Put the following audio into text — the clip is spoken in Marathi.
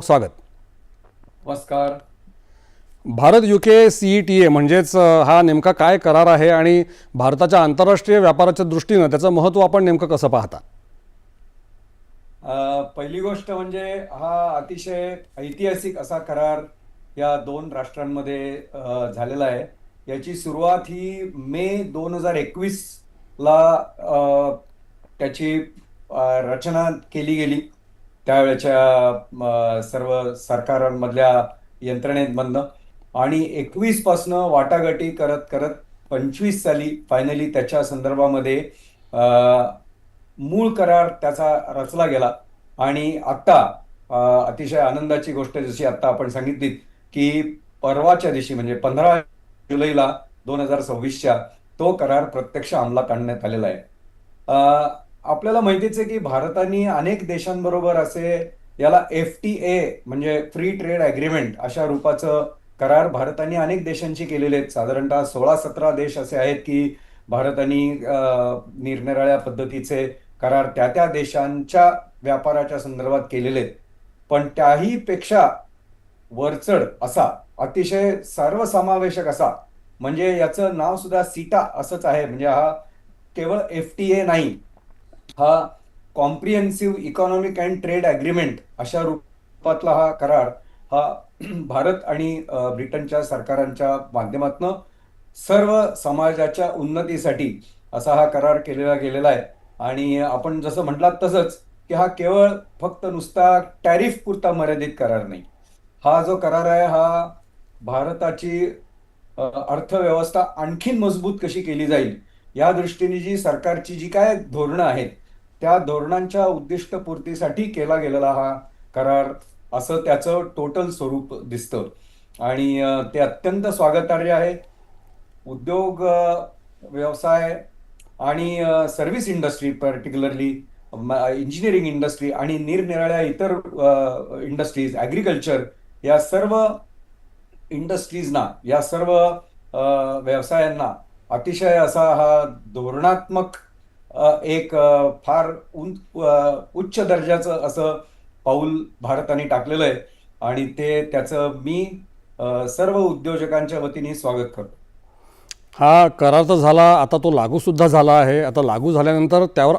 स्वागत. नमस्कार. भारत यूके CETA म्हणजेच हा नेमका काय करार आहे आणि भारताच्या आंतरराष्ट्रीय व्यापाराच्या दृष्टीने त्याचं महत्त्व आपण नेमकं कसं पाहता? पहिली गोष्ट म्हणजे हा अतिशय ऐतिहासिक असा करार या दोन राष्ट्रांमध्ये झालेला आहे. याची सुरुवात ही मे 2021 ला त्याची रचना केली गेली त्यावेळेच्या सर्व सरकारांमधल्या यंत्रणेमधनं, आणि 21 पासनं वाटाघाटी करत करत 25 साली फायनली त्याच्या संदर्भामध्ये मूळ करार त्याचा रचला गेला. आणि आत्ता अतिशय आनंदाची गोष्ट जशी आत्ता आपण सांगितली की परवाच्या दिवशी म्हणजे 15 जुलैला 2026च्या तो करार प्रत्यक्ष अंमलात आणण्यात आलेला आहे. आपल्याला माहितीच आहे की भारताने अनेक देशांबरोबर असे याला FTA म्हणजे फ्री ट्रेड ॲग्रीमेंट अशा रूपाचं करार भारताने अनेक देशांशी केलेले आहेत. साधारणतः 16-17 देश असे आहेत की भारताने निरनिराळ्या पद्धतीचे करार त्या देशांच्या व्यापाराच्या संदर्भात केलेले आहेत. पण त्याही पेक्षा वरचढ असा अतिशय सर्वसमावेशक असा म्हणजे याचं नाव सुद्धा सीटा असंच आहे. म्हणजे हा केवळ FTA नाही, हा comprehensive economic and trade agreement अशा रूपातला हा करार हा भारत आणि ब्रिटनच्या सरकारांच्या माध्यमातून सर्व समाजाच्या उन्नतीसाठी असा हा करार केलेला गेलेला आहे. आणि आपण जसं म्हटलात तसंच की हा केवळ फक्त नुसता टॅरिफ पुरता मर्यादित करार नाही. हा जो करार आहे हा भारताची अर्थव्यवस्था आणखीन मजबूत कशी केली जाईल या दृष्टीने जी सरकारची जी काय धोरणं आहेत त्या धोरणांच्या उद्दिष्टपूर्तीसाठी केला गेलेला हा करार असं त्याचं टोटल स्वरूप दिसतं. आणि ते अत्यंत स्वागतार्ह आहे. उद्योग व्यवसाय आणि service industry, particularly engineering industry आणि निरनिराळ्या इतर इंडस्ट्रीज, ॲग्रिकल्चर, या सर्व इंडस्ट्रीजना, या सर्व व्यवसायांना अतिशय असा हा धोरणात्मक एक फार उच्च दर्जाचं असं पाऊल भारताने टाकलेलं आहे. आणि त्याचं मी सर्व उद्योजकांच्या वतीने स्वागत करतो. हा करार तर झाला, आता तो लागू सुद्धा झाला आहे. आता लागू झाल्यानंतर त्यावर